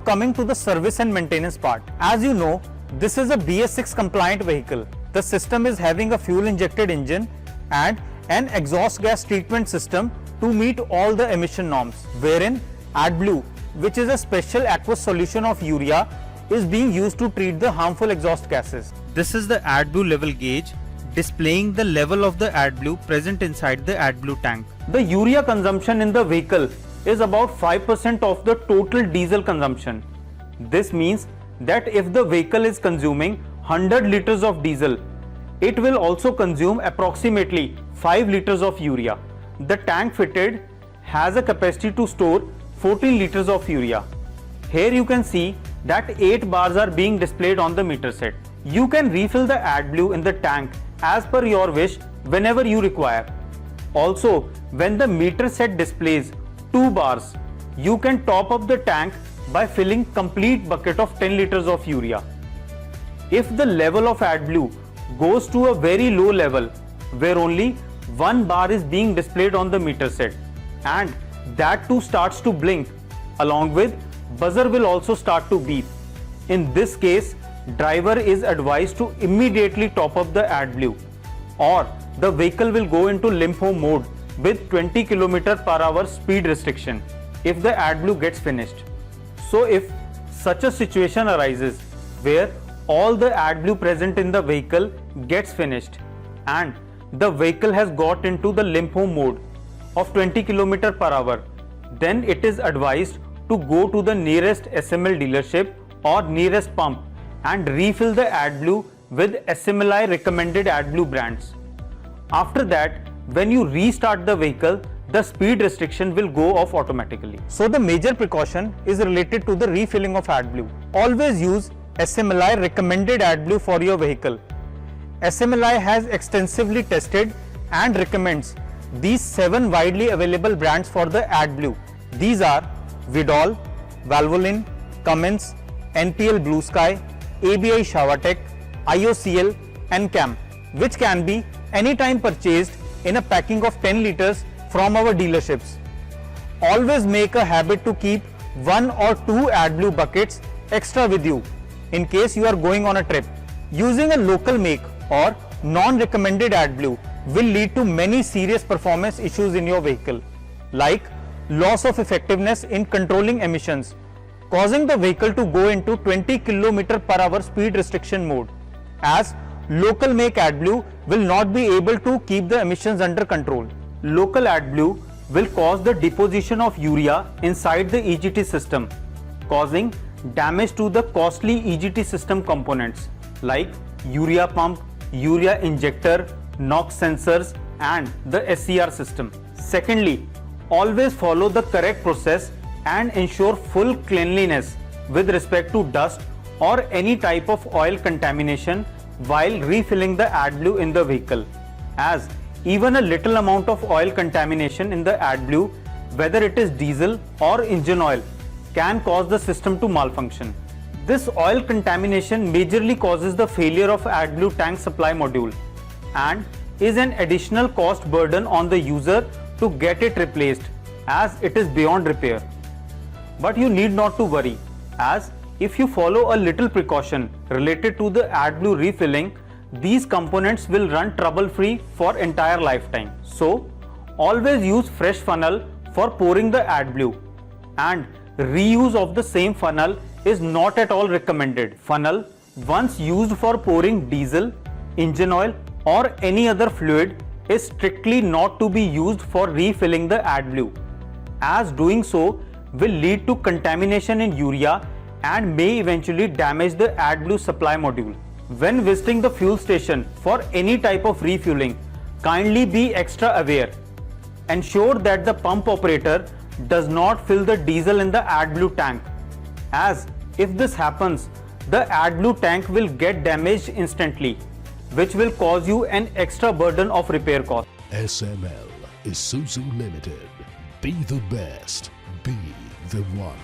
coming to the service and maintenance part. As you know, this is a BS6 compliant vehicle. The system is having a fuel injected engine and an exhaust gas treatment system to meet all the emission norms, wherein AdBlue, which is a special aqueous solution of urea, is being used to treat the harmful exhaust gases. This is the AdBlue level gauge displaying the level of the AdBlue present inside the AdBlue tank. The urea consumption in the vehicle is about 5% of the total diesel consumption. This means that if the vehicle is consuming 100 liters of diesel, it will also consume approximately 5 liters of urea. The tank fitted has a capacity to store 14 liters of urea. Here you can see that 8 bars are being displayed on the meter set. You can refill the AdBlue in the tank as per your wish whenever you require. Also, when the meter set displays 2 bars, you can top up the tank by filling complete bucket of 10 liters of urea. If the level of AdBlue goes to a very low level where only 1 bar is being displayed on the meter set and that too starts to blink, along with buzzer will also start to beep. In this case, driver is advised to immediately top up the AdBlue, or the vehicle will go into limp home mode with 20 km/h speed restriction if the AdBlue gets finished. So if such a situation arises where all the AdBlue present in the vehicle gets finished and the vehicle has got into the limp home mode of 20 km/h, then it is advised to go to the nearest SML dealership or nearest pump and refill the AdBlue with SMLI recommended AdBlue brands. After that, when you restart the vehicle, the speed restriction will go off automatically. So the major precaution is related to the refilling of AdBlue. Always use SMLI recommended AdBlue for your vehicle. SMLI has extensively tested and recommends these 7 widely available brands for the AdBlue. These are Vidol, Valvoline, Cummins, NPL Blue Sky, ABI Showertech, IOCL and CAM, which can be anytime purchased in a packing of 10 liters from our dealerships. Always make a habit to keep 1 or 2 AdBlue buckets extra with you in case you are going on a trip. Using a local make or non-recommended AdBlue will lead to many serious performance issues in your vehicle, like loss of effectiveness in controlling emissions, causing the vehicle to go into 20 km/h speed restriction mode, as local make AdBlue will not be able to keep the emissions under control. Local AdBlue will cause the deposition of urea inside the EGT system, causing damage to the costly EGT system components like urea pump, urea injector, NOx sensors and the SCR system. Secondly, always follow the correct process and ensure full cleanliness with respect to dust or any type of oil contamination while refilling the AdBlue in the vehicle, as even a little amount of oil contamination in the AdBlue, whether it is diesel or engine oil, can cause the system to malfunction. This oil contamination majorly causes the failure of AdBlue tank supply module and is an additional cost burden on the user to get it replaced, as it is beyond repair. But you need not to worry, as if you follow a little precaution related to the AdBlue refilling, these components will run trouble-free for entire lifetime. So always use fresh funnel for pouring the AdBlue, and reuse of the same funnel is not at all recommended. Funnel once used for pouring diesel, engine oil or any other fluid is strictly not to be used for refilling the AdBlue, as doing so will lead to contamination in urea and may eventually damage the AdBlue supply module. When visiting the fuel station for any type of refueling, kindly be extra aware. Ensure that the pump operator does not fill the diesel in the AdBlue tank, as if this happens, the AdBlue tank will get damaged instantly, which will cause you an extra burden of repair cost. SML Isuzu Limited. Be the best. Be the one.